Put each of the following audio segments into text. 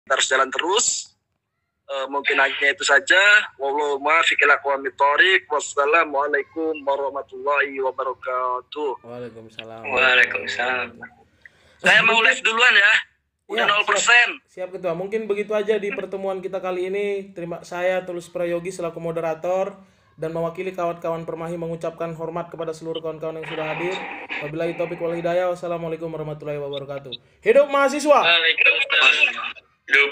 harus jalan terus. Mungkin hanya itu saja. Wassalamualaikum warahmatullahi wabarakatuh. Waalaikumsalam. Waalaikumsalam. Saya mau live duluan ya. Udah 0%. Siap Ketua. Mungkin begitu aja di pertemuan kita kali ini. Saya Tulus Prayogi selaku moderator dan mewakili kawan-kawan Permahi mengucapkan hormat kepada seluruh kawan-kawan yang sudah hadir. Wabillahi taufiq wal hidayah. Wassalamualaikum warahmatullahi wabarakatuh. Hidup mahasiswa. Waalaikumsalam. Hidup.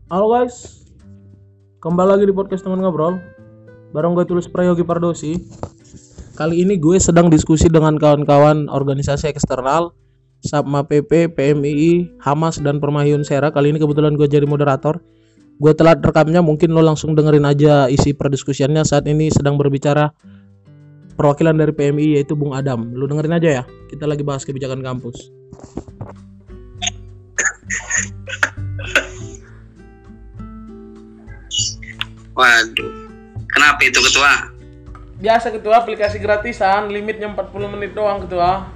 Halo guys, kembali lagi di podcast teman ngobrol bareng gue Tulus Prayogi Pardosi. Kali ini gue sedang diskusi dengan kawan-kawan organisasi eksternal Sapma PP, PMII, Hamas, dan Permahi Unsera. Kali ini kebetulan gue jadi moderator. Gue telat rekamnya, mungkin lo langsung dengerin aja isi perdiskusiannya. Saat ini sedang berbicara perwakilan dari PMII yaitu Bung Adam. Lo dengerin aja ya, kita lagi bahas kebijakan kampus. Waduh, kenapa itu Ketua? Biasa Ketua, aplikasi gratisan, limitnya 40 menit doang Ketua.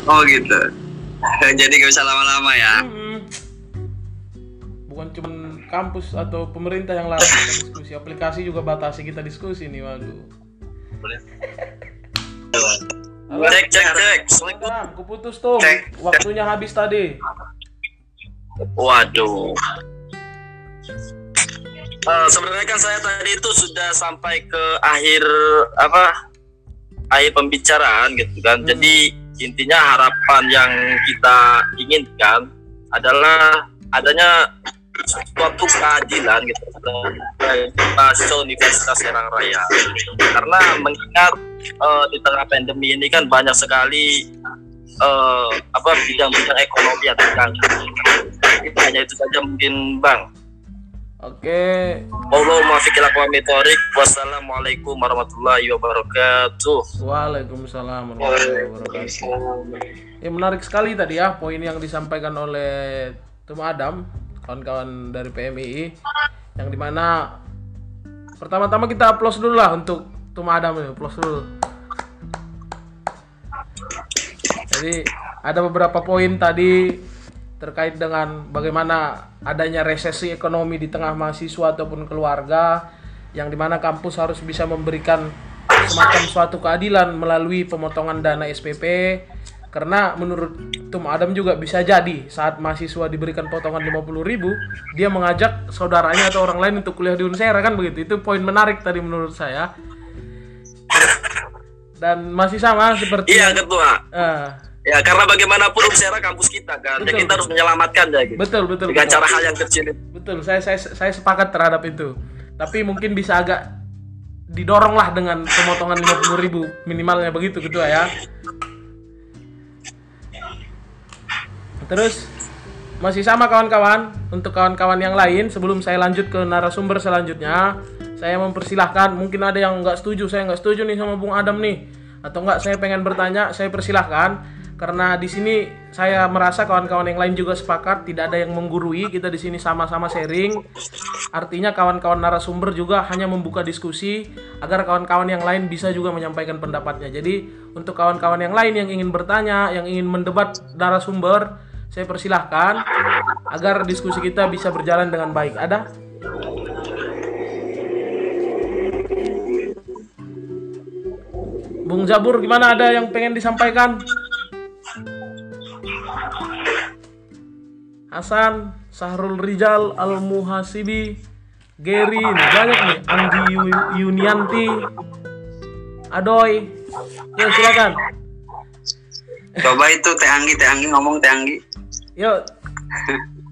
Oh gitu. Jadi gak usah lama-lama ya. Bukan cuma kampus atau pemerintah yang larang kita diskusi, aplikasi juga batasi kita diskusi nih, waduh. Halo, Cek. aku putus tuh, waktunya habis tadi. Waduh. Sebenarnya kan saya tadi itu sudah sampai ke akhir pembicaraan gitu kan. Jadi intinya harapan yang kita inginkan adalah adanya suatu keadilan gitu mahasiswa Universitas Serang Raya. Karena mengingat di tengah pandemi ini kan banyak sekali bidang-bidang ekonomi yang terganggu. Hanya itu saja mungkin Bang. Oke. Wassalamualaikum warahmatullahi wabarakatuh. Waalaikumsalam warahmatullahi wabarakatuh. Ya, menarik sekali tadi ya poin yang disampaikan oleh Tum Adam, kawan-kawan dari PMII, yang dimana pertama-tama kita applause dulu lah untuk Tum Adam ini, applause dulu. Jadi ada beberapa poin tadi terkait dengan bagaimana adanya resesi ekonomi di tengah mahasiswa ataupun keluarga, yang dimana kampus harus bisa memberikan semacam suatu keadilan melalui pemotongan dana SPP. Karena menurut Tum Adam juga bisa jadi saat mahasiswa diberikan potongan 50.000, dia mengajak saudaranya atau orang lain untuk kuliah di Unsera, kan begitu. Itu poin menarik tadi menurut saya. Dan masih sama seperti Ketua. Ya, karena bagaimanapun Unsera kampus kita kan, dan kita harus menyelamatkan ya gitu. Betul. Dengan cara hal yang kecil. Betul, saya sepakat terhadap itu. Tapi mungkin bisa agak didorong lah dengan pemotongan 50.000 minimalnya begitu Ketua ya. Terus masih sama kawan-kawan, untuk kawan-kawan yang lain sebelum saya lanjut ke narasumber selanjutnya, saya mempersilahkan, mungkin ada yang nggak setuju, saya nggak setuju nih sama Bung Adam nih, atau nggak saya pengen bertanya, saya persilahkan. Karena di sini saya merasa kawan-kawan yang lain juga sepakat, tidak ada yang menggurui, kita di sini sama-sama sharing. Artinya kawan-kawan narasumber juga hanya membuka diskusi agar kawan-kawan yang lain bisa juga menyampaikan pendapatnya. Jadi untuk kawan-kawan yang lain yang ingin bertanya, yang ingin mendebat narasumber, saya persilahkan agar diskusi kita bisa berjalan dengan baik. Ada? Bung Zabur, gimana, ada yang pengen disampaikan? Hasan, Sahrul Rijal, Al-Muhasibi, Gary, banyak nih, Anggi Yunianti, Adoy. Yuk silakan. Coba itu Teh Anggi ngomong Teh Anggi. Yuk.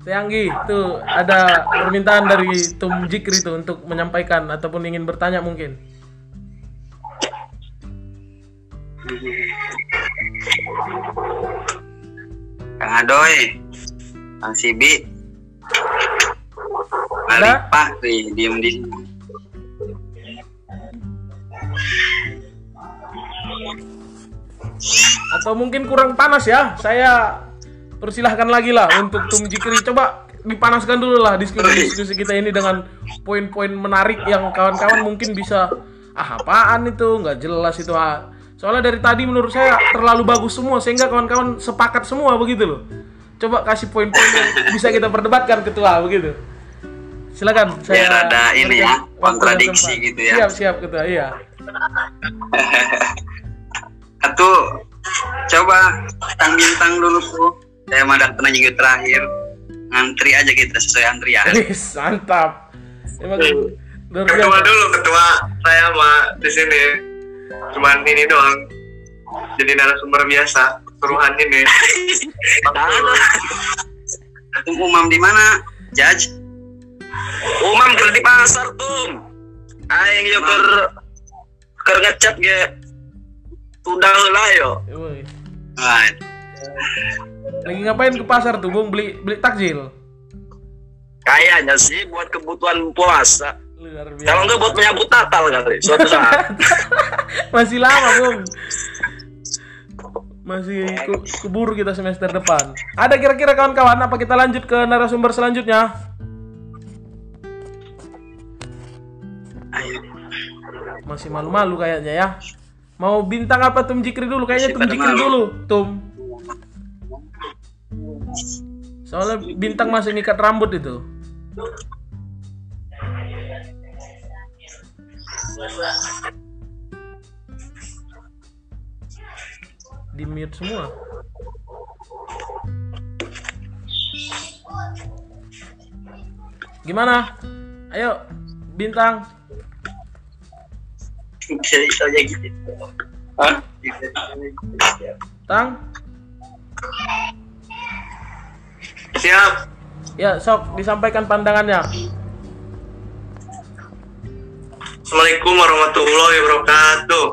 Teh Anggi, tuh ada permintaan dari Tum Jikri tuh untuk menyampaikan ataupun ingin bertanya mungkin. Kang Adoy, Kang Sibi, Pak, diem. Atau mungkin kurang panas ya, saya persilahkan lagi lah untuk Tum Jikri. Coba dipanaskan dulu lah diskusi kita ini dengan poin-poin menarik yang kawan-kawan mungkin bisa apaan itu, nggak jelas itu. Soalnya dari tadi menurut saya terlalu bagus semua sehingga kawan-kawan sepakat semua begitu loh. Coba kasih poin-poin yang bisa kita perdebatkan ketua begitu. Silakan. Biar ada ini ya, kontradiksi gitu ya. Siap ketua, iya. Atau coba bintang dulu tuh. Saya mah datang juga terakhir. Ngantri aja kita sesuai antrian. Mantap. Emang Ketua dulu, ketua. Saya mah di sini cuman ini doang. Jadi narasumber biasa. Suruhan ini. Umam di mana, Judge? Umam ker di pasar tuh. Aing yo ker ngecap ge. Udah lah yo. Right. Lagi ngapain ke pasar tuh, Bung? Beli takjil? Kayaknya sih buat kebutuhan puasa. Luar biasa. Kalau enggak buat menyambut Natal kali suatu saat. Masih lama, Bung. Masih keburu kita semester depan. Ada kira-kira kawan-kawan, apa kita lanjut ke narasumber selanjutnya? Masih malu-malu kayaknya ya. Mau bintang apa Tum Jikri dulu? Kayaknya Tum Jikri dulu, Tum. Soalnya bintang masih ngikat rambut itu. Di mute semua. Gimana? Ayo, bintang. Ceritanya gitu. Hah? Tang? Siap. Ya, sok disampaikan pandangannya. Assalamualaikum warahmatullahi wabarakatuh.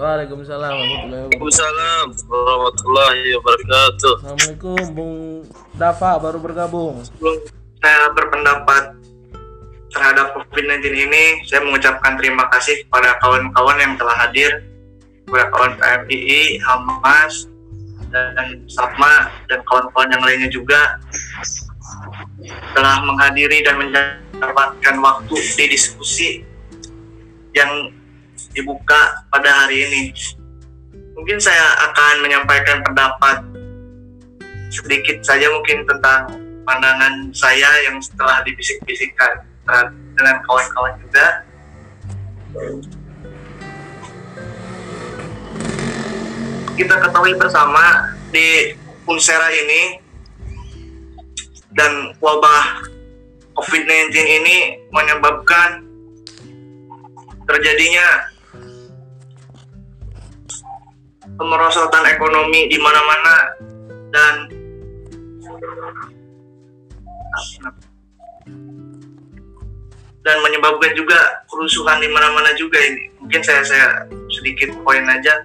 Waalaikumsalam warahmatullahi wabarakatuh. Waalaikumsalam warahmatullahi wabarakatuh. Assalamualaikum, Bung Dava baru bergabung. Sebelum saya berpendapat terhadap COVID-19 ini, saya mengucapkan terima kasih kepada kawan-kawan yang telah hadir, kepada kawan PMII, Hamas, dan Sapma, dan kawan-kawan yang lainnya juga telah menghadiri dan mendapatkan waktu di diskusi yang dibuka pada hari ini. Mungkin saya akan menyampaikan pendapat sedikit saja mungkin tentang pandangan saya yang setelah dibisik-bisikkan dengan kawan-kawan juga. Kita ketahui bersama di Unsera ini dan wabah COVID-19 ini menyebabkan terjadinya pemerosotan ekonomi di mana-mana dan menyebabkan juga kerusuhan di mana-mana juga ini. Mungkin saya sedikit poin aja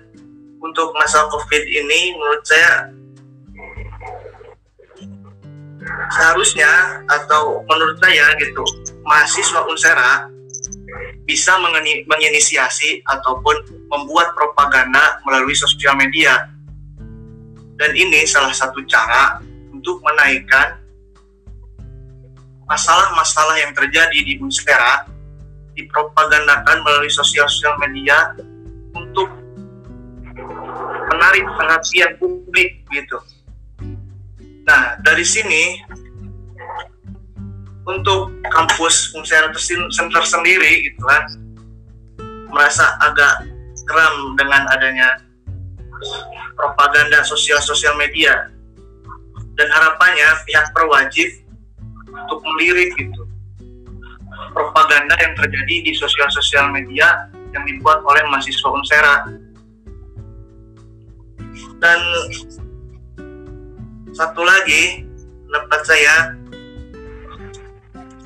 untuk masalah COVID ini. Menurut saya seharusnya atau menurut saya gitu, mahasiswa Unsera bisa menginisiasi ataupun membuat propaganda melalui sosial media. Dan ini salah satu cara untuk menaikkan masalah-masalah yang terjadi di Unsera, dipropagandakan melalui sosial media untuk menarik perhatian publik gitu. Nah, dari sini untuk kampus Unsera tersendiri gitu kan, merasa agak geram dengan adanya propaganda sosial media, dan harapannya pihak berwajib untuk melirik gitu propaganda yang terjadi di sosial media yang dibuat oleh mahasiswa Unsera. Dan satu lagi pendapat saya,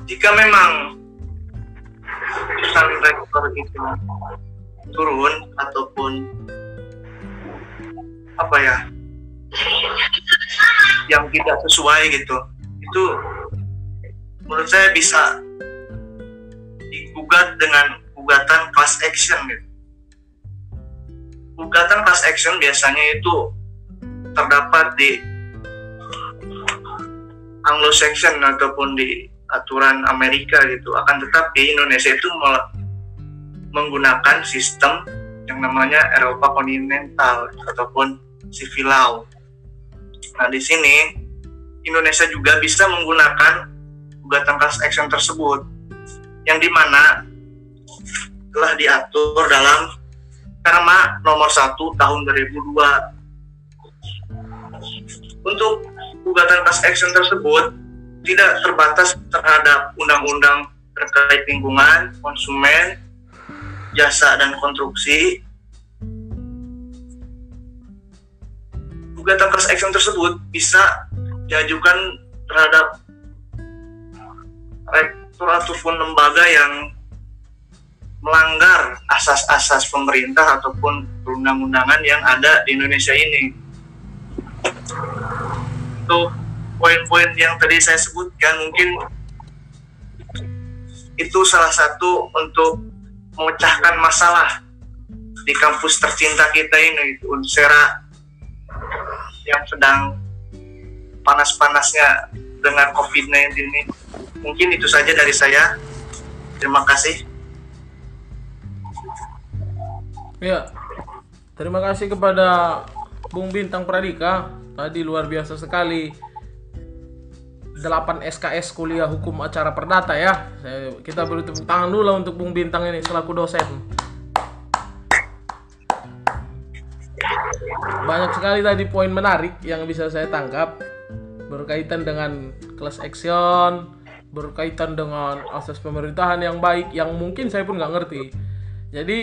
jika memang keputusan rektor itu turun ataupun apa ya yang tidak sesuai gitu, itu menurut saya bisa digugat dengan gugatan class action gitu. Gugatan class action biasanya itu terdapat di Anglo-Saxon ataupun di aturan Amerika gitu. Akan tetapi Indonesia itu menggunakan sistem yang namanya Eropa kontinental ataupun civil law. Nah, di sini Indonesia juga bisa menggunakan gugatan class action tersebut, yang dimana telah diatur dalam Perma nomor 1 tahun 2002. Untuk gugatan class action tersebut tidak terbatas terhadap undang-undang terkait lingkungan, konsumen, jasa dan konstruksi. Gugatan class action tersebut bisa diajukan terhadap rektor ataupun lembaga yang melanggar asas-asas pemerintah ataupun perundang-undangan yang ada di Indonesia ini. Untuk poin-poin yang tadi saya sebutkan, mungkin itu salah satu untuk memecahkan masalah di kampus tercinta kita ini, Unsera, yang sedang panas-panasnya dengan COVID-19 ini. Mungkin itu saja dari saya. Terima kasih. Ya, terima kasih kepada Bung Bintang Pradika. Tadi luar biasa sekali. 8 SKS kuliah hukum acara perdata ya. Kita beri tepuk tangan dulu untuk Bung Bintang ini selaku dosen. Banyak sekali tadi poin menarik yang bisa saya tangkap berkaitan dengan class action, berkaitan dengan asas pemerintahan yang baik yang mungkin saya pun nggak ngerti. Jadi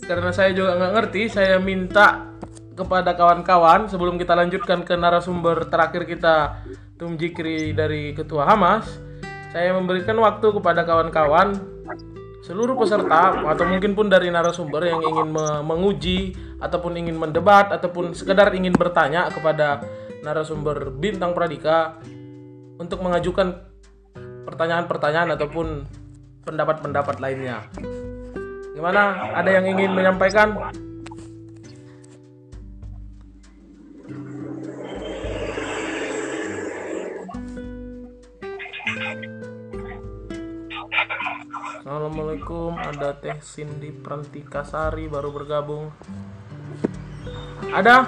karena saya juga nggak ngerti, saya minta kepada kawan-kawan sebelum kita lanjutkan ke narasumber terakhir kita, Tum Jikri dari Ketua Hamas, saya memberikan waktu kepada kawan-kawan seluruh peserta atau mungkin pun dari narasumber yang ingin menguji ataupun ingin mendebat ataupun sekedar ingin bertanya kepada narasumber Bintang Pradika untuk mengajukan pertanyaan-pertanyaan ataupun pendapat-pendapat lainnya. Gimana? Ada yang ingin menyampaikan? Assalamualaikum, ada Teh Cindy Prantikasari baru bergabung. Ada?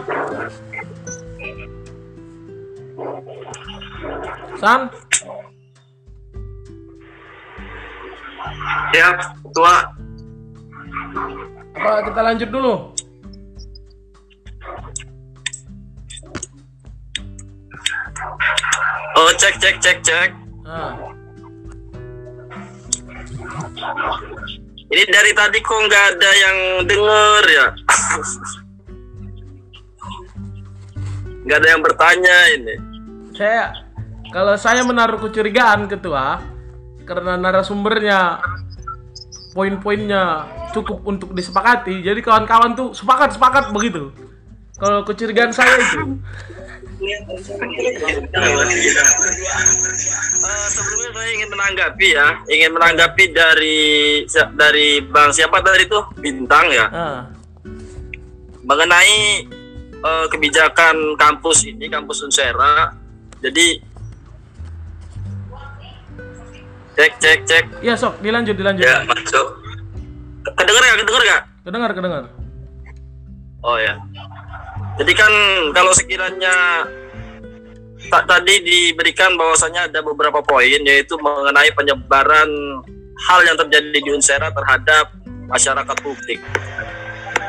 San? Ya, Ketua. Apa kita lanjut dulu? Oh, cek. Nah. Ini dari tadi kok nggak ada yang denger ya? Nggak ada yang bertanya ini. Kalau saya menaruh kecurigaan, Ketua, karena narasumbernya poin-poinnya cukup untuk disepakati, jadi kawan-kawan tuh sepakat begitu. Kalau kecurigaan saya itu. Sebelumnya saya ingin menanggapi dari Bang siapa tadi tuh, Bintang ya, mengenai kebijakan kampus Unsera. Jadi cek. Iya sok, dilanjut. Ya, masuk. Kedengar gak? Kedengar. Oh ya. Jadi kan kalau sekiranya tadi diberikan bahwasanya ada beberapa poin, yaitu mengenai penyebaran hal yang terjadi di Unsera terhadap masyarakat publik.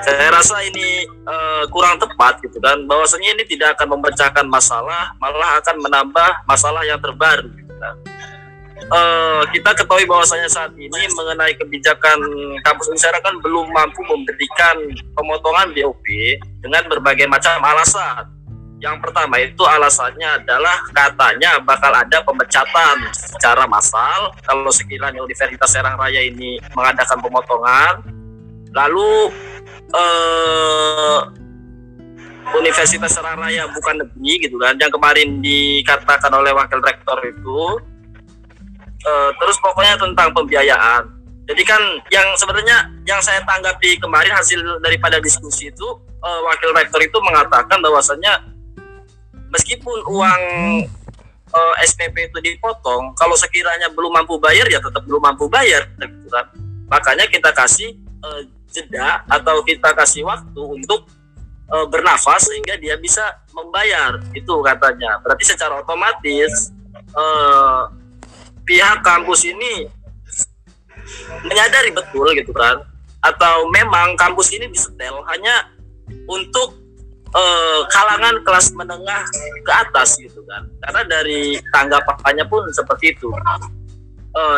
Saya rasa ini kurang tepat gitu kan, bahwasanya ini tidak akan memecahkan masalah, malah akan menambah masalah yang terbaru gitu kan. Kita ketahui bahwasanya saat ini mengenai kebijakan kampus Unsera kan belum mampu memberikan pemotongan BOP dengan berbagai macam alasan. Yang pertama itu alasannya adalah katanya bakal ada pemecatan secara massal kalau sekiranya Universitas Serang Raya ini mengadakan pemotongan. Lalu Universitas Serang Raya bukan negeri gitu kan, yang kemarin dikatakan oleh wakil rektor itu. Terus pokoknya tentang pembiayaan. Jadi kan yang sebenarnya yang saya tanggapi kemarin hasil daripada diskusi itu, wakil rektor itu mengatakan bahwasannya meskipun uang SPP itu dipotong, kalau sekiranya belum mampu bayar ya tetap belum mampu bayar gitu kan. Makanya kita kasih jeda atau kita kasih waktu untuk bernafas sehingga dia bisa membayar, itu katanya. Berarti secara otomatis pihak kampus ini menyadari betul gitu kan, atau memang kampus ini disetel hanya untuk kalangan kelas menengah ke atas gitu kan, karena dari tanggapannya pun seperti itu.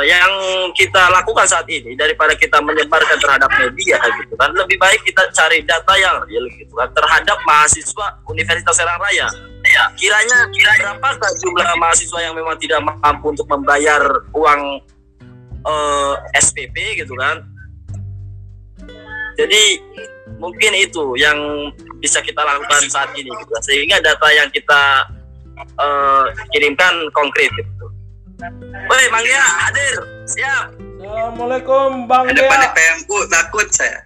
Yang kita lakukan saat ini, daripada kita menyebarkan terhadap media gitu kan, lebih baik kita cari data yang real gitu kan terhadap mahasiswa Universitas Serang Raya. Ya, kiranya berapakah jumlah mahasiswa yang memang tidak mampu untuk membayar uang SPP gitu kan. Jadi mungkin itu yang bisa kita lakukan saat ini gitu, sehingga data yang kita kirimkan konkret gitu. Woi, Bang Gia, hadir. Siap. Assalamualaikum Bang Ada Gia. pada PMU takut saya.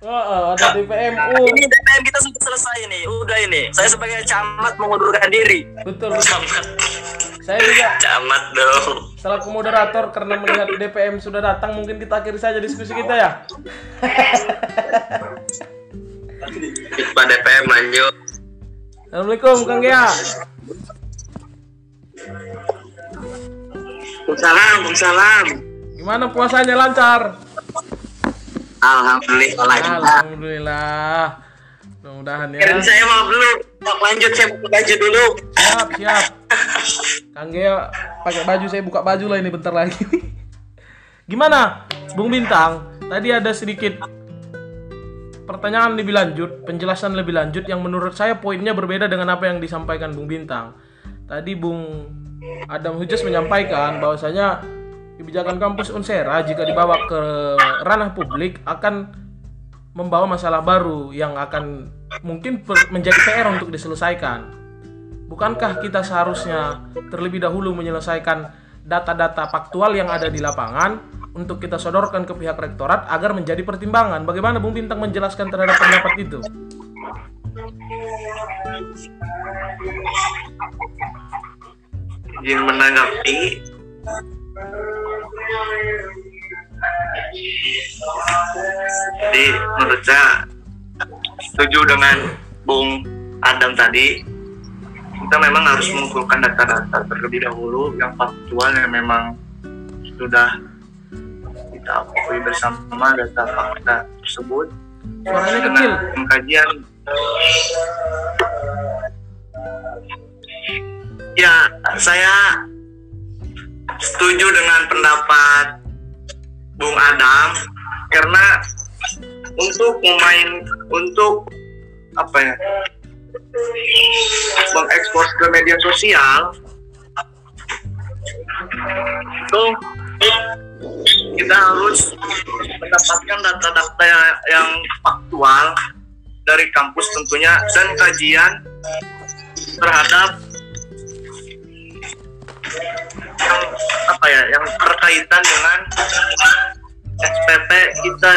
Ada di PMU. Ini DPM kita sudah selesai nih, udah ini. Saya sebagai camat mengundurkan diri. Betul. Saya juga Camat dong. selaku moderator, karena melihat DPM sudah datang, mungkin kita akhiri saja diskusi kita ya. Pak DPM lanjut. Assalamualaikum Kang Gia. Salam. Gimana puasanya, lancar? Alhamdulillah. Mudah-mudahan ya. Saya mau belum. Lanjut, saya buka baju dulu. Siap. Kang Gia pakai baju, saya buka baju lah ini bentar lagi. Gimana, Bung Bintang? Tadi ada sedikit pertanyaan lebih lanjut, penjelasan lebih lanjut yang menurut saya poinnya berbeda dengan apa yang disampaikan Bung Bintang. Tadi Bung Adam Hujas menyampaikan bahwasanya kebijakan kampus Unsera jika dibawa ke ranah publik akan membawa masalah baru yang akan mungkin menjadi PR untuk diselesaikan. Bukankah kita seharusnya terlebih dahulu menyelesaikan data-data faktual yang ada di lapangan untuk kita sodorkan ke pihak rektorat agar menjadi pertimbangan? Bagaimana Bung Bintang menjelaskan terhadap pendapat itu? Izin menanggapi. Jadi menurut saya setuju dengan Bung Adam tadi. Kita memang harus mengumpulkan data-data terlebih dahulu yang faktual, yang memang sudah kita akui bersama data fakta tersebut. Suaranya kecil. Pengkajian. Ya, saya setuju dengan pendapat Bung Adam, karena untuk mengekspos ke media sosial itu kita harus mendapatkan data-data yang faktual dari kampus tentunya, dan kajian terhadap yang berkaitan dengan SPP kita,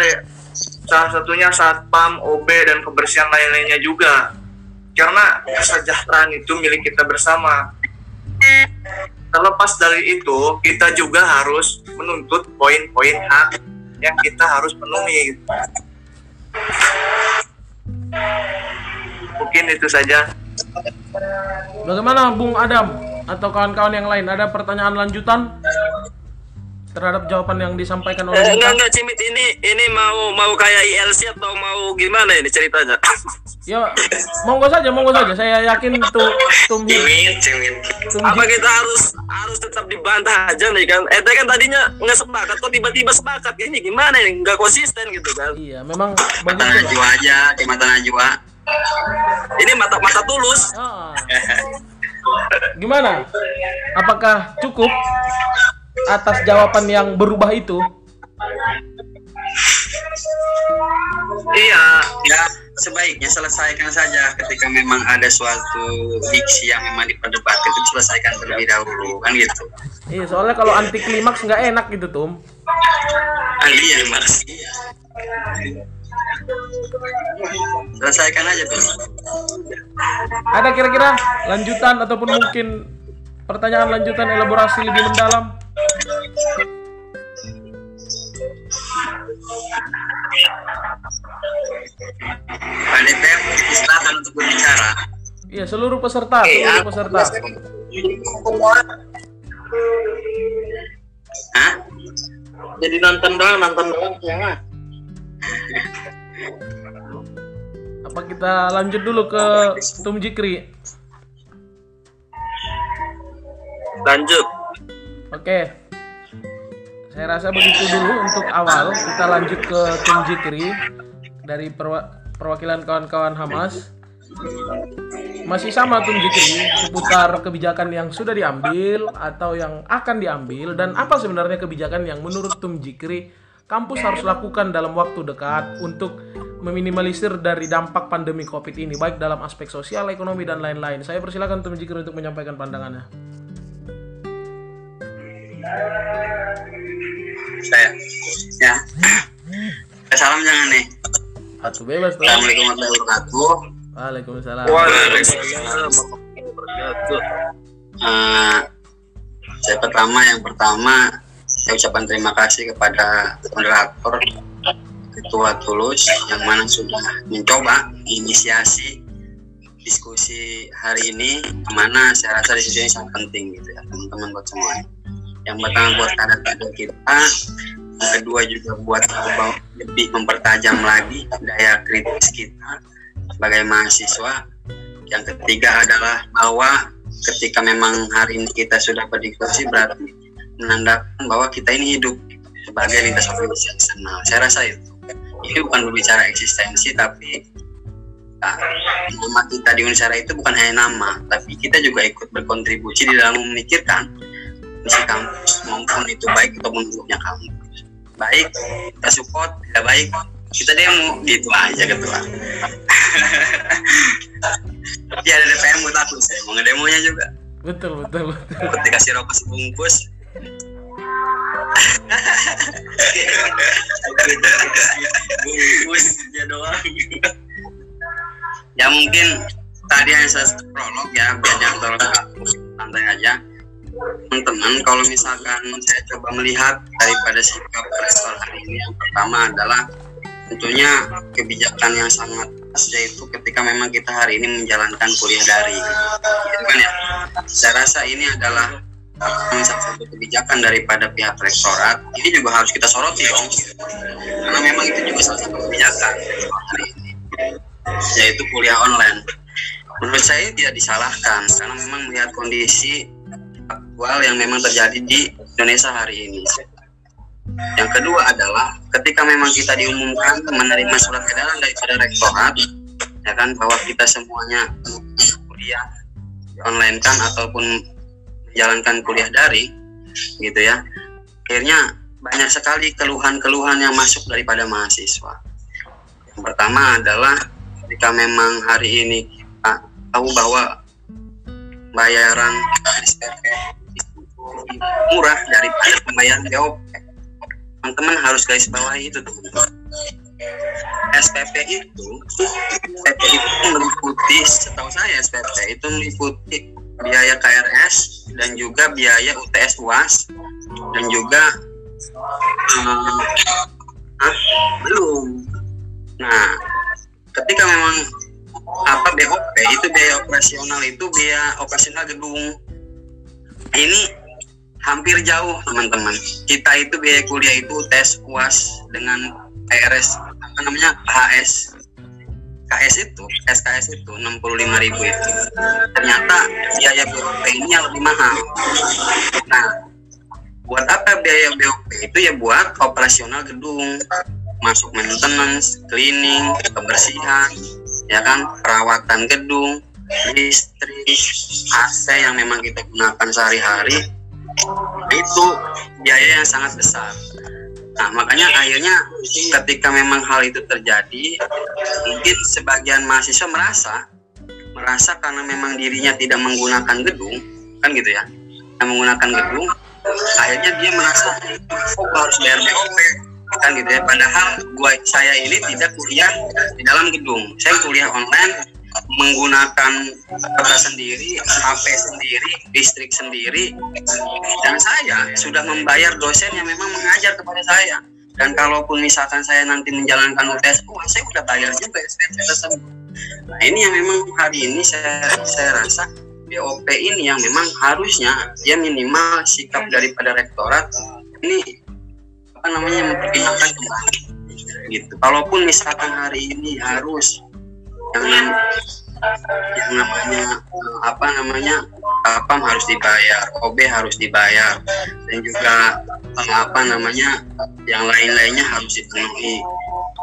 salah satunya Satpam, OB, dan kebersihan lain-lainnya juga, karena kesejahteraan itu milik kita bersama. Terlepas dari itu, kita juga harus menuntut poin-poin hak yang kita harus penuhi. Mungkin itu saja. Bagaimana Bung Adam atau kawan-kawan yang lain? Ada pertanyaan lanjutan terhadap jawaban yang disampaikan oleh enggak Cimit, ini mau kayak ILC atau mau gimana ini ceritanya? Ya, monggo saja. Saya yakin Cimit. Apa kita harus tetap dibantah aja nih kan? Kan tadinya nggak sepakat, kok tiba-tiba sepakat, ini gimana ini? Nggak konsisten gitu kan? Iya, memang Mata najwa aja, di mata najwa. Ini mata tulus. Gimana? Apakah cukup atas jawaban yang berubah itu? Iya, ya sebaiknya selesaikan saja ketika memang ada suatu diksi yang memang diperdebatkan, itu selesaikan terlebih dahulu, kan gitu. Iya, soalnya kalau anti klimaks nggak enak gitu, Tum. Iya, Mas. Selesaikan aja tuh. Ada kira-kira lanjutan ataupun mungkin pertanyaan lanjutan elaborasi lebih mendalam? Pak DPR silakan untuk berbicara. Iya, seluruh peserta. Hah? Jadi nonton doang ya. Apa kita lanjut dulu ke Tum Jikri? Lanjut. Oke. Saya rasa begitu dulu untuk awal. Kita lanjut ke Tum Jikri dari perwakilan kawan-kawan Hamas. Masih sama Tum Jikri seputar kebijakan yang sudah diambil atau yang akan diambil, dan apa sebenarnya kebijakan yang menurut Tum Jikri kampus harus lakukan dalam waktu dekat untuk meminimalisir dari dampak pandemi COVID ini, baik dalam aspek sosial, ekonomi, dan lain-lain. Saya persilakan Tum Jikri untuk menyampaikan pandangannya. Saya ya. Salam jangan nih. Satu bebas tuh. Assalamualaikum warahmatullahi wabarakatuh. Waalaikumsalam. Waalaikumsalam. Yang pertama saya ucapkan terima kasih kepada moderator Ketua Tulus yang mana sudah mencoba inisiasi diskusi hari ini, mana saya rasa diskusi ini sangat penting gitu ya teman-teman buat semuanya. Yang pertama buat kader-kader kita, yang kedua juga buat lebih mempertajam lagi daya kritis kita sebagai mahasiswa. Yang ketiga adalah bahwa ketika memang hari ini kita sudah berdiskusi berarti menandakan bahwa kita ini hidup sebagai lintas organisasional. Saya rasa itu. Ini bukan berbicara eksistensi, tapi nama kita di Unisara itu bukan hanya nama, tapi kita juga ikut berkontribusi di dalam memikirkan misi kampus, maupun itu baik ataupun buruknya kampus. Baik, kita support, tidak baik, kita demo, gitu aja ketua. Tapi ada DPM buat aku, saya mau ngedemonya juga. Betul. Dikasih rokok sebungkus. Bungkus dia doang. Ya mungkin tadi hanya saya prolog ya, biar jangan terlalu santai aja. Teman-teman, kalau misalkan saya coba melihat daripada sikap rektor hari ini, yang pertama adalah tentunya kebijakan yang sangat pas, yaitu ketika memang kita hari ini menjalankan kuliah daring, gitu kan ya. Saya rasa ini adalah salah satu kebijakan daripada pihak rektorat. Ini juga harus kita soroti dong, karena memang itu juga salah satu kebijakan hari ini, yaitu kuliah online. Menurut saya tidak disalahkan, karena memang melihat kondisi aktual yang memang terjadi di Indonesia hari ini. Yang kedua adalah ketika memang kita diumumkan menerima surat edaran daripada rektorat, ya kan, bahwa kita semuanya kuliah online kan ataupun menjalankan kuliah daring, gitu ya. Akhirnya banyak sekali keluhan-keluhan yang masuk daripada mahasiswa. Yang pertama adalah ketika memang hari ini kita tahu bahwa bayaran SPP murah daripada pembayaran BOP. Teman-teman harus garis bawahi itu teman-teman. SPP itu meliputi, setahu saya SPP itu meliputi biaya KRS dan juga biaya UTS UAS dan juga belum. Nah, ketika memang BOP itu biaya operasional, itu biaya operasional gedung. Ini hampir jauh teman-teman. Kita itu biaya kuliah itu tes UAS dengan KRS HS. KS itu, SKS itu 65.000 itu. Ternyata biaya BOP ini yang lebih mahal. Nah, buat apa biaya BOP itu? Ya buat operasional gedung, masuk maintenance, cleaning, kebersihan, ya kan, perawatan gedung, listrik, AC yang memang kita gunakan sehari-hari, itu biaya yang sangat besar. Nah, makanya akhirnya ketika memang hal itu terjadi, mungkin sebagian mahasiswa merasa karena memang dirinya tidak menggunakan gedung, kan gitu ya, tidak menggunakan gedung, akhirnya dia merasa, oh harus bayar BOP, kan gitu ya. Padahal saya ini tidak kuliah di dalam gedung, saya kuliah online, menggunakan kota sendiri, HP sendiri, listrik sendiri, dan saya sudah membayar dosen yang memang mengajar kepada saya. Dan kalaupun misalkan saya nanti menjalankan UTS, saya udah bayar juga SPP tersebut. Nah ini yang memang hari ini saya rasa BOP ini yang memang harusnya dia minimal sikap daripada rektorat ini mempertimbangkan kembali gitu. Kalaupun misalkan hari ini harus yang namanya APAM harus dibayar, OB harus dibayar, dan juga yang lain-lainnya harus dipenuhi.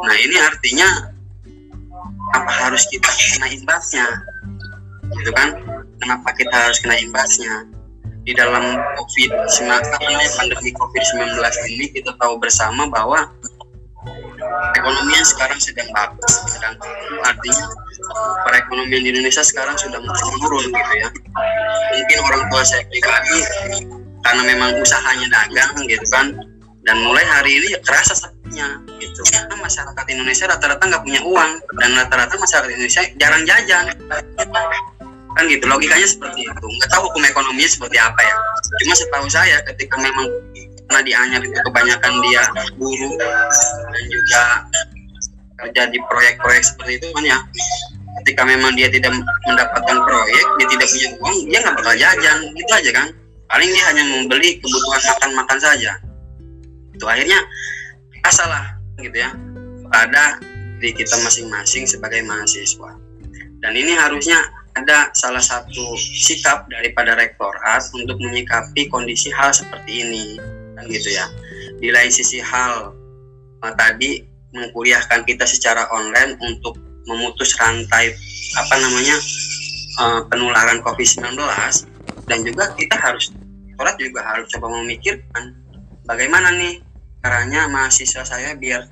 Nah ini artinya apa harus kita kena imbasnya, gitu kan? Kenapa kita harus kena imbasnya? Di dalam pandemi COVID-19 ini kita tahu bersama bahwa perekonomian sekarang sedang bagus, artinya perekonomian di Indonesia sekarang sudah mulai menurun gitu ya. Mungkin orang tua saya pribadi karena memang usahanya dagang gitu kan, dan mulai hari ini kerasa sakitnya gitu, karena masyarakat Indonesia rata-rata nggak punya uang, dan rata-rata masyarakat Indonesia jarang jajan kan gitu, logikanya seperti itu. Nggak tahu hukum ekonominya seperti apa ya, cuma setahu saya ketika memang karena di Anyar itu kebanyakan dia buruh dan juga kerja di proyek-proyek seperti itu kan ya, ketika memang dia tidak mendapatkan proyek, dia tidak punya uang, dia nggak bakal jajan gitu aja kan, paling dia hanya membeli kebutuhan makan saja. Itu akhirnya salah gitu ya pada diri kita masing-masing sebagai mahasiswa. Dan ini harusnya ada salah satu sikap daripada rektorat untuk menyikapi kondisi hal seperti ini kan gitu ya. Di lain sisi hal tadi mengkuliahkan kita secara online untuk memutus rantai penularan COVID-19, dan juga kita rektorat juga harus coba memikirkan bagaimana nih caranya mahasiswa saya biar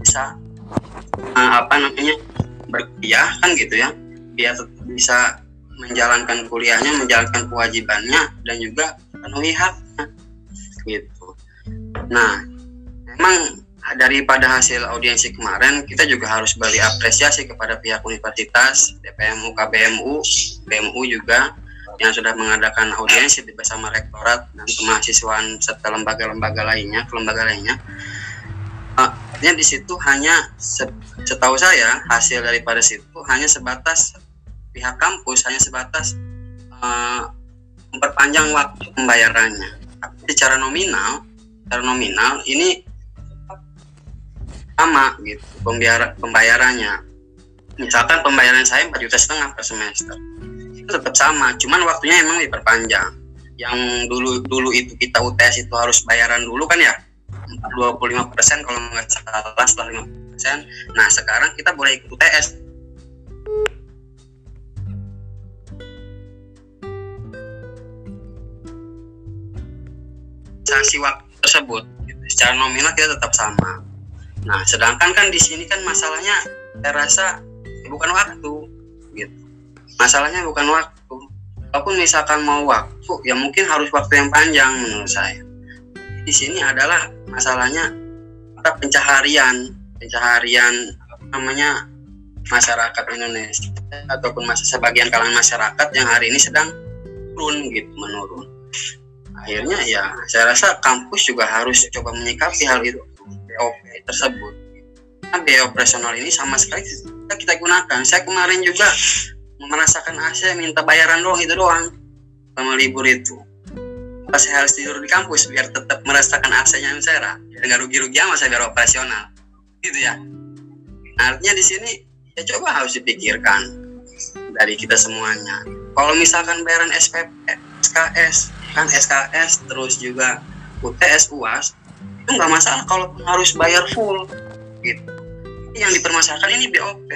bisa berkuliah kan gitu ya, biar bisa menjalankan kuliahnya, menjalankan kewajibannya, dan juga penuhi haknya gitu. Nah, memang daripada hasil audiensi kemarin, kita juga harus beri apresiasi kepada pihak universitas, DPMU, KBMU, BMU juga yang sudah mengadakan audiensi bersama rektorat dan kemahasiswaan serta lembaga-lembaga lainnya. Di situ hanya setahu saya hasil daripada situ hanya sebatas pihak kampus hanya sebatas memperpanjang waktu pembayarannya. Tapi secara nominal ini sama gitu pembayarannya. Misalkan pembayaran saya 4,5 juta per semester, itu tetap sama, cuman waktunya emang diperpanjang. Yang dulu itu kita UTS itu harus bayaran dulu kan ya, 25% kalau nggak salah, setelah 5%. Nah sekarang kita boleh ikut UTS. Sanksi waktu tersebut gitu. Secara nominal kita tetap sama. Nah sedangkan kan di sini kan masalahnya saya rasa bukan waktu gitu. Masalahnya bukan waktu. Walaupun misalkan mau waktu, ya mungkin harus waktu yang panjang menurut saya. Di sini adalah masalahnya pencaharian masyarakat Indonesia ataupun sebagian kalangan masyarakat yang hari ini sedang menurun. Akhirnya ya saya rasa kampus juga harus coba menyikapi hal itu, BOP tersebut. Nah, biaya operasional ini sama sekali kita gunakan. Saya kemarin juga merasakan AC minta bayaran doang selama libur itu. Pas saya harus tidur di kampus biar tetap merasakan AC-nya Unsera, dengan rugi-rugi amat saya biar operasional, gitu ya. Nah, artinya di sini ya coba harus dipikirkan dari kita semuanya. Kalau misalkan bayaran SPP, SKS, terus juga UTS, UAS, itu nggak masalah kalau harus bayar full, gitu. Yang dipermasalahkan ini BOP.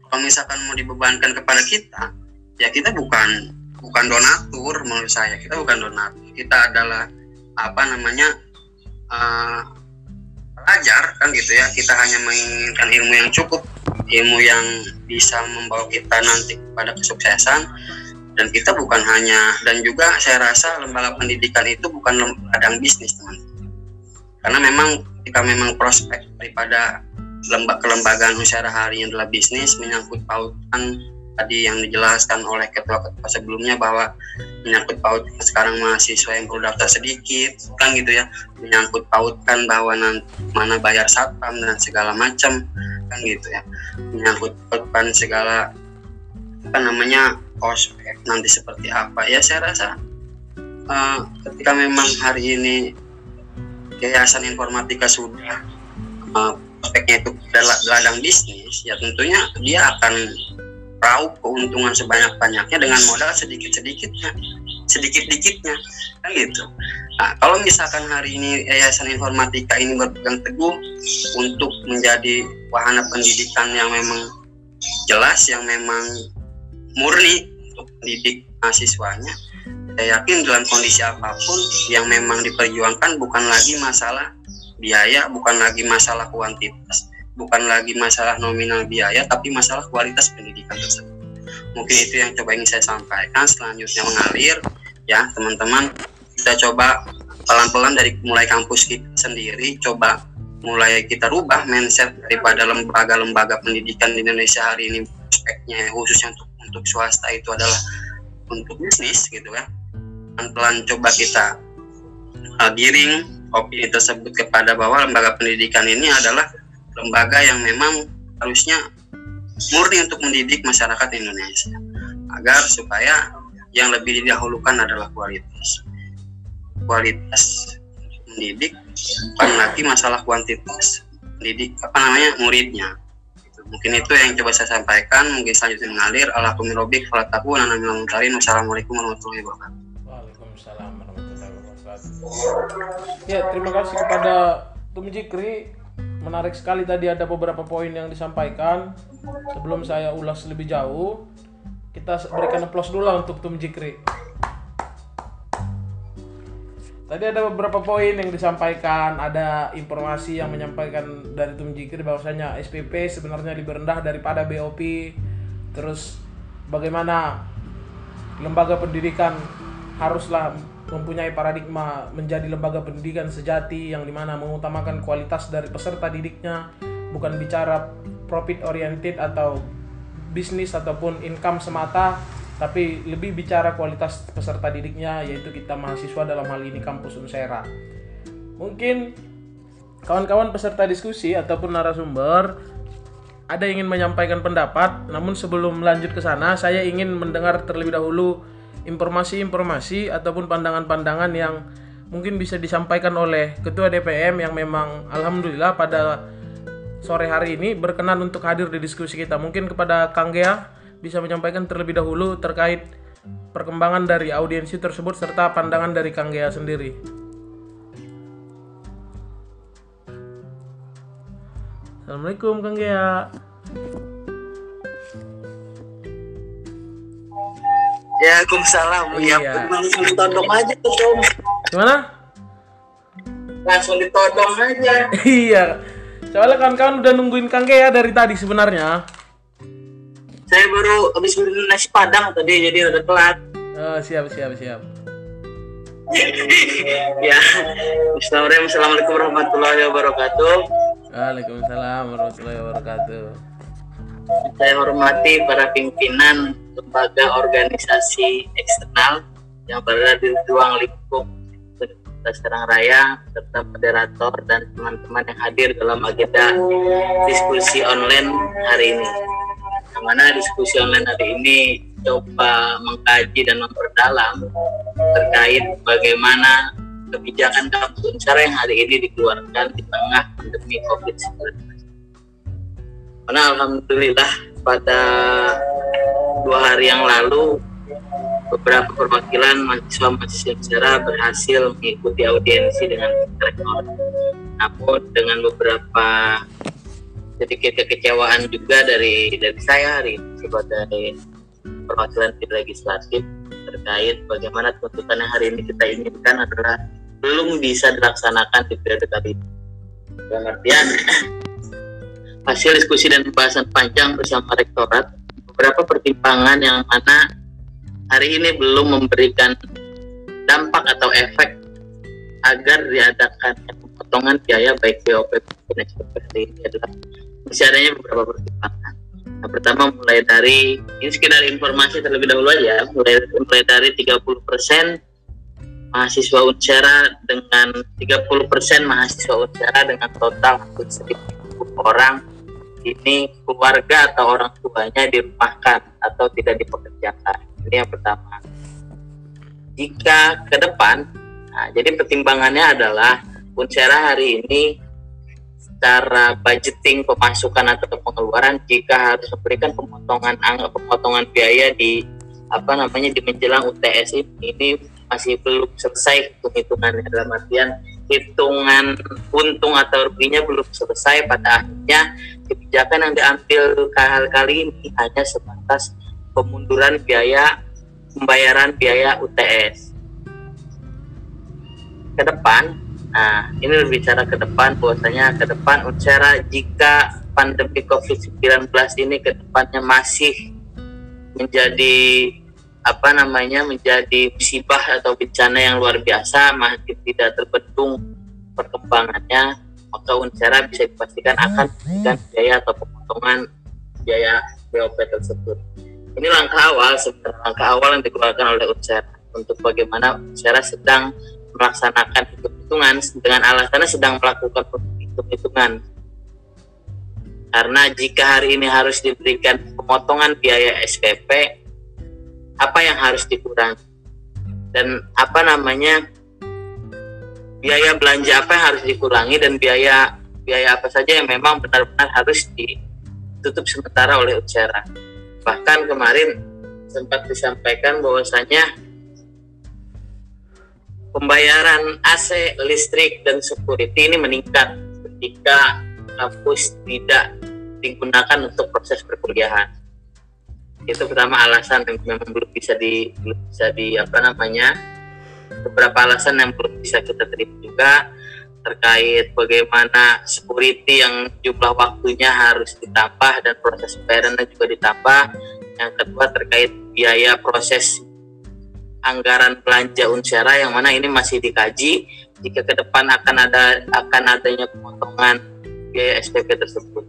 Kalau misalkan mau dibebankan kepada kita, ya kita bukan donatur menurut saya. Kita bukan donatur. Kita adalah pelajar kan gitu ya. Kita hanya menginginkan ilmu yang cukup, ilmu yang bisa membawa kita nanti kepada kesuksesan. Dan kita bukan hanya, dan juga saya rasa lembaga pendidikan itu bukan ladang bisnis, teman-teman. Karena memang jika memang prospek daripada kelembagaan usaha hari ini adalah bisnis, menyangkut pautan tadi yang dijelaskan oleh ketua-ketua sebelumnya bahwa menyangkut pautkan sekarang mahasiswa yang perlu daftar sedikit kan gitu ya, menyangkut pautkan bahwa mana bayar satpam dan segala macam kan gitu ya, menyangkut pautkan segala ospek nanti seperti apa ya. Saya rasa ketika memang hari ini Yayasan Informatika sudah ospeknya itu ladang bisnis, ya tentunya dia akan raup keuntungan sebanyak-banyaknya dengan modal sedikit-dikitnya kan gitu. Nah, kalau misalkan hari ini Yayasan Informatika ini berpegang teguh untuk menjadi wahana pendidikan yang memang jelas, yang memang murni untuk mendidik mahasiswanya, saya yakin dalam kondisi apapun yang memang diperjuangkan bukan lagi masalah biaya, bukan lagi masalah kuantitas, bukan lagi masalah nominal biaya, tapi masalah kualitas pendidikan tersebut. Mungkin itu yang coba ingin saya sampaikan. Selanjutnya mengalir ya teman-teman, kita coba pelan-pelan dari mulai kampus kita sendiri, coba mulai kita rubah mindset daripada lembaga-lembaga pendidikan di Indonesia hari ini aspeknya khususnya untuk swasta itu adalah untuk bisnis gitu kan. Pelan-pelan coba kita giring opini tersebut kepada bahwa lembaga pendidikan ini adalah lembaga yang memang harusnya murni untuk mendidik masyarakat Indonesia, agar supaya yang lebih didahulukan adalah kualitas mendidik, bukan lagi masalah kuantitas mendidik muridnya. Mungkin itu yang coba saya sampaikan. Mungkin selanjutnya mengalir. Wassalamualaikum warahmatullahi wabarakatuh. Waalaikumsalam warahmatullahi wabarakatuh. Ya, terima kasih kepada Tum Jikri. Menarik sekali tadi, ada beberapa poin yang disampaikan. Sebelum saya ulas lebih jauh, kita berikan aplaus dulu untuk Tum Jikri. Tadi ada beberapa poin yang disampaikan, ada informasi yang menyampaikan dari Tum Jikri bahwasanya SPP sebenarnya lebih rendah daripada BOP. Terus bagaimana lembaga pendidikan haruslah mempunyai paradigma menjadi lembaga pendidikan sejati yang dimana mengutamakan kualitas dari peserta didiknya, bukan bicara profit oriented atau bisnis ataupun income semata, tapi lebih bicara kualitas peserta didiknya, yaitu kita mahasiswa dalam hal ini kampus Unsera. Mungkin kawan-kawan peserta diskusi ataupun narasumber ada yang ingin menyampaikan pendapat, namun sebelum lanjut ke sana saya ingin mendengar terlebih dahulu informasi-informasi ataupun pandangan-pandangan yang mungkin bisa disampaikan oleh Ketua DPM yang memang alhamdulillah pada sore hari ini berkenan untuk hadir di diskusi kita. Mungkin kepada Kang Gea bisa menyampaikan terlebih dahulu terkait perkembangan dari audiensi tersebut serta pandangan dari Kang Gea sendiri. Assalamualaikum Kang Gea. Waalaikumsalam. Iya. Ya, langsung ditodong aja tuh, Tom. Gimana? Langsung ditodong aja. Iya. Soalnya kawan-kawan udah nungguin Kang Gea dari tadi sebenarnya. Saya baru habis beli nasi padang tadi, jadi udah telat. Siap. Ya. Assalamualaikum warahmatullahi wabarakatuh. Waalaikumsalam warahmatullahi wabarakatuh. Saya hormati para pimpinan lembaga organisasi eksternal yang berada di ruang lingkup Universitas Serang Raya serta moderator dan teman-teman yang hadir dalam agenda diskusi online hari ini. Yang mana diskusi online hari ini coba mengkaji dan memperdalam terkait bagaimana kebijakan kampus Unsera yang hari ini dikeluarkan di tengah pandemi COVID-19. Karena alhamdulillah pada 2 hari yang lalu beberapa perwakilan mahasiswa Unsera berhasil mengikuti audiensi dengan rektor. Namun dengan beberapa sedikit kekecewaan juga dari saya hari ini sebagai perwakilan legislatif terkait bagaimana tuntutan yang hari ini kita inginkan adalah belum bisa dilaksanakan di periode kali ini. Dalam artian hasil diskusi dan pembahasan panjang bersama rektorat, beberapa pertimbangan yang mana hari ini belum memberikan dampak atau efek agar diadakan potongan biaya baik BOP maupun SPP ini adalah masih adanya beberapa pertimbangan. Nah, pertama mulai dari, ini sekedar informasi terlebih dahulu aja, mulai dari 30% mahasiswa Unsera dengan 30% mahasiswa Unsera dengan total 1.000 orang ini keluarga atau orang tuanya dirumahkan atau tidak dipekerjakan. Ini yang pertama. Jika ke depan, nah, jadi pertimbangannya adalah Unsera hari ini secara budgeting pemasukan atau pengeluaran jika harus memberikan pemotongan biaya di di menjelang UTS ini masih belum selesai hitung-hitungannya, dalam artian hitungan untung atau ruginya belum selesai. Pada akhirnya kebijakan yang diambil kali ini hanya sebatas pemunduran pembayaran biaya UTS. Ke depan, nah ini berbicara ke depan, bahwasanya ke depan Unsera jika pandemi COVID-19 ini ke depannya masih menjadi menjadi musibah atau bencana yang luar biasa, masih tidak terbendung perkembangannya, maka Unsera bisa dipastikan akan memberikan biaya atau pemotongan biaya BOP tersebut. Ini langkah awal yang dikeluarkan oleh Unsera untuk bagaimana Unsera sedang melaksanakan hitung-hitungan dengan alasannya sedang melakukan hitung-hitungan. Karena jika hari ini harus diberikan pemotongan biaya SPP, apa yang harus dikurangi dan biaya belanja apa yang harus dikurangi dan biaya apa saja yang memang benar-benar harus ditutup sementara oleh Unsera. Bahkan kemarin sempat disampaikan bahwasanya pembayaran AC, listrik, dan security ini meningkat ketika kampus tidak digunakan untuk proses perkuliahan. Itu pertama alasan yang memang belum bisa beberapa alasan yang belum bisa kita terima juga terkait bagaimana security yang jumlah waktunya harus ditambah dan proses pembayarannya juga ditambah. Yang kedua terkait biaya proses anggaran belanja Unsera yang mana ini masih dikaji jika ke depan akan adanya pemotongan biaya SPP tersebut.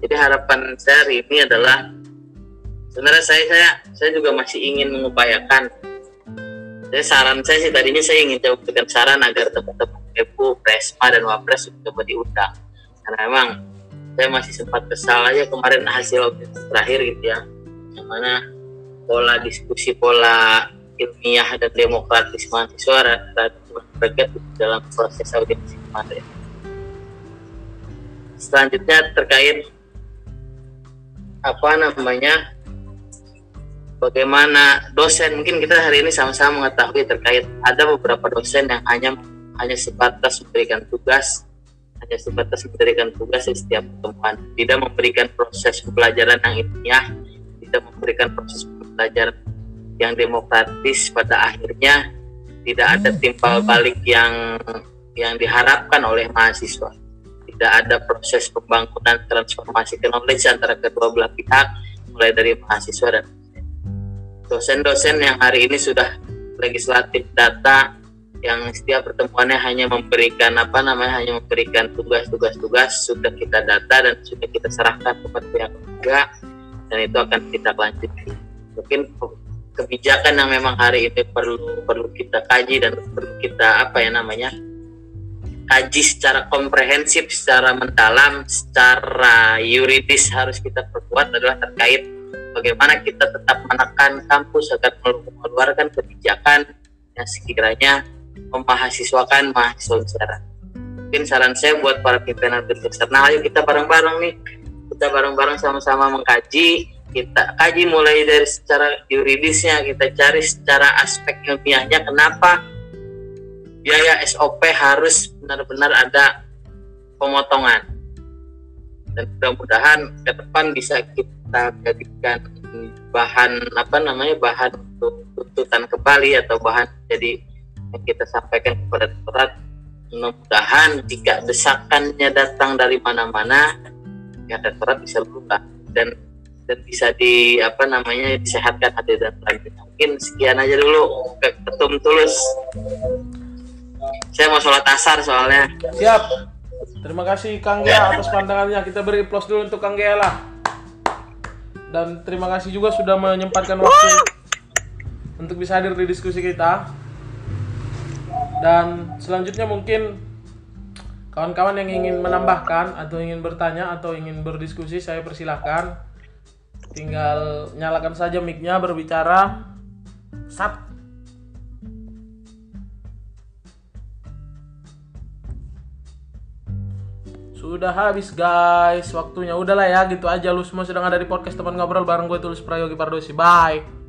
Jadi harapan saya hari ini adalah sebenarnya saya juga masih ingin mengupayakan. Saran saya sih tadinya saya ingin coba berikan saran agar teman-teman Kepu, Presma, dan Wapres coba diundang. Karena memang saya masih sempat kesal aja kemarin hasil audit terakhir gitu ya, yang mana pola diskusi, pola ilmiah dan demokratis mahasiswa terkait dalam proses audiensi kemarin. Selanjutnya terkait bagaimana dosen, mungkin kita hari ini sama-sama mengetahui terkait ada beberapa dosen yang hanya sebatas memberikan tugas di setiap pertemuan, tidak memberikan proses pembelajaran yang ilmiah, tidak memberikan proses pembelajaran yang demokratis. Pada akhirnya tidak ada timbal balik yang diharapkan oleh mahasiswa, tidak ada proses pembangunan transformasi knowledge antara kedua belah pihak, mulai dari mahasiswa dan dosen-dosen yang hari ini sudah legislatif data yang setiap pertemuannya hanya memberikan tugas sudah kita data dan sudah kita serahkan kepada pihak ketiga dan itu akan kita lanjuti. Mungkin kebijakan yang memang hari ini perlu kita kaji dan perlu kita kaji secara komprehensif, secara mendalam, secara yuridis harus kita perkuat adalah terkait bagaimana kita tetap menekan kampus agar mengeluarkan kebijakan yang sekiranya memahasiswakan mahasiswa Unsera. Mungkin saran saya buat para pimpinan eksternal, ayo kita bareng-bareng sama-sama mengkaji. Kita kaji mulai dari secara yuridisnya, kita cari secara aspek ilmiahnya kenapa biaya SOP harus benar-benar ada pemotongan. Dan mudah-mudahan ke depan bisa kita jadikan bahan untuk tuntutan kembali atau bahan jadi yang kita sampaikan kepada rektorat. Mudah-mudahan jika desakannya datang dari mana-mana ya rektorat bisa berubah dan bisa disehatkan hati dan selanjutnya. Mungkin sekian aja dulu Ketum Tulus. Saya mau sholat asar soalnya. Siap. Terima kasih Kang Gea atas pandangannya. Kita beri applause dulu untuk Kang Gea lah. Dan terima kasih juga sudah menyempatkan waktu untuk bisa hadir di diskusi kita. Dan selanjutnya mungkin kawan-kawan yang ingin menambahkan atau ingin bertanya atau ingin berdiskusi, saya persilahkan. Tinggal nyalakan saja mic-nya, berbicara. Sat. Sudah habis guys, waktunya. Udahlah ya, gitu aja. Lu semua sedang ada di podcast teman ngobrol bareng gue Tulus Prayogi Pardosi. Bye.